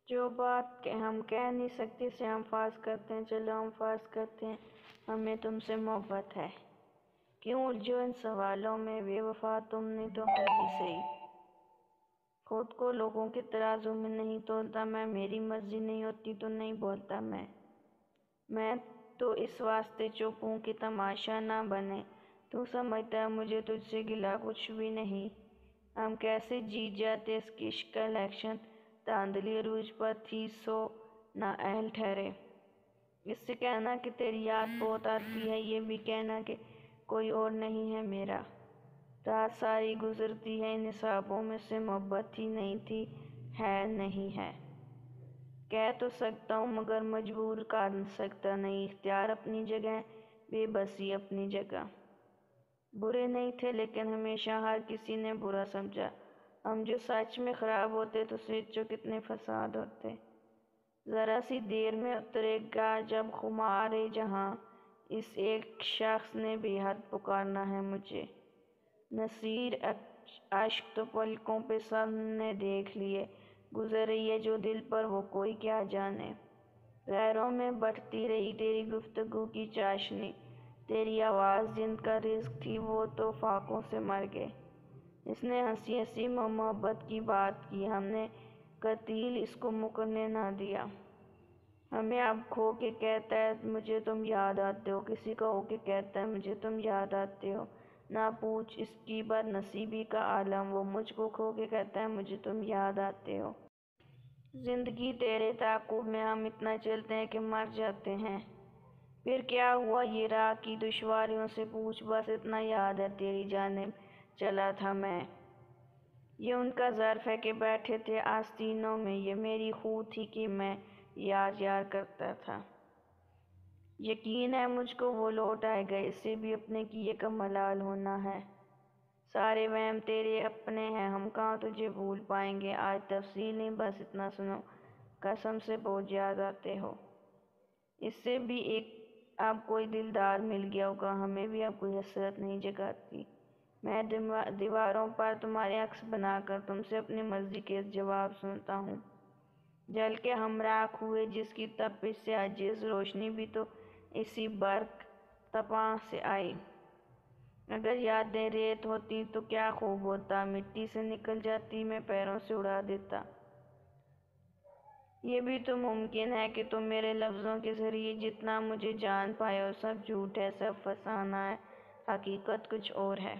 جو بات کہ ہم کہہ نہیں سکتے سے ہم فرض کرتے ہیں، چلو ہم فرض کرتے ہیں ہمیں تم سے محبت ہے۔ کیوں الجھو ان سوالوں میں بے وفا، تم نے تو ہم بھی صحیح خود کو لوگوں کے ترازو میں نہیں تولتا میں، میری مرضی نہیں ہوتی تو نہیں بولتا میں تو اس واسطے چپ ہوں کہ تماشا نہ بنے۔ تو سمجھتا ہے مجھے تجھ سے گلہ کچھ بھی نہیں، ہم کیسے جیت جاتے اس کی عشق کا الیکشن، دھاندلی عروج پر تھی سو نااہل ٹھہرے۔ اس سے کہنا کہ تیری یاد بہت آتی ہے، یہ بھی کہنا کہ کوئی اور نہیں ہے میرا۔ رات ساری گزرتی ہے ان حسابوں میں سے، محبت ہی نہیں تھی، ہے نہیں ہے۔ کہہ تو سکتا ہوں مگر مجبور کر سکتا نہیں، اختیار اپنی جگہ، بے بسی اپنی جگہ۔ برے نہیں تھے لیکن ہمیشہ ہر کسی نے برا سمجھا، ہم جو سچ میں خراب ہوتے تو سوچو کتنے فساد ہوتے۔ ذرا سی دیر میں اترے گا جب خمار جہاں، اس ایک شخص نے بے حد پکارنا ہے مجھے۔ نصیر اشک تو پلکوں پہ سب نے دیکھ لیے، گزر رہی ہے جو دل پر وہ کوئی کیا جانے۔ غیروں میں بٹتی رہی تیری گفتگو کی چاشنی، تیری آواز جن کا رزق تھی وہ تو فاقوں سے مر گئے۔ اس نے ہنسی ہنسی محبت کی بات کی، ہم نے قتیل اس کو مکرنے نہ دیا۔ ہمیں اب کھو کے کہتا ہے مجھے تم یاد آتے ہو، کسی کا ہو کے کہتا ہے مجھے تم یاد آتے ہو۔ نہ پوچھ اس کی بد نصیبی کا عالم، وہ مجھ کو کھو کے کہتا ہے مجھے تم یاد آتے ہو۔ زندگی تیرے تعاقب میں ہم اتنا چلتے ہیں کہ مر جاتے ہیں، پھر کیا ہوا یہ راہ کی دشواریوں سے پوچھ، بس اتنا یاد ہے تیری جانب چلا تھا میں۔ یہ ان کا ظرف ہے کہ بیٹھے تھے آستینوں میں، یہ میری خو تھی کہ میں یار یار کرتا تھا۔ یقین ہے مجھ کو وہ لوٹ آئے گا، اسے بھی اپنے کیے کا ملال ہونا ہے۔ سارے وہم تیرے اپنے ہیں، ہم کہاں تجھے بھول پائیں گے، آج تفصیل نہیں بس اتنا سنو، قسم سے بہت یاد آتے ہو۔ اس سے بھی ایک اب کوئی دلدار مل گیا ہوگا، ہمیں بھی اب کوئی حسرت نہیں جگاتی۔ میں دیواروں پر تمہارے عکس بنا کر تم سے اپنی مرضی کے جواب سنتا ہوں۔ جل کے ہم راکھ ہوئے جس کی تپش سے عاجز، روشنی بھی تو اسی برق تپاں سے آئی۔ اگر یادیں ریت ہوتی تو کیا خوب ہوتا، مٹی سے نکل جاتی میں پیروں سے اڑا دیتا۔ یہ بھی تو ممکن ہے کہ تم میرے لفظوں کے ذریعے جتنا مجھے جان پائے ہو، سب جھوٹ ہے، سب فسانہ ہے، حقیقت کچھ اور ہے۔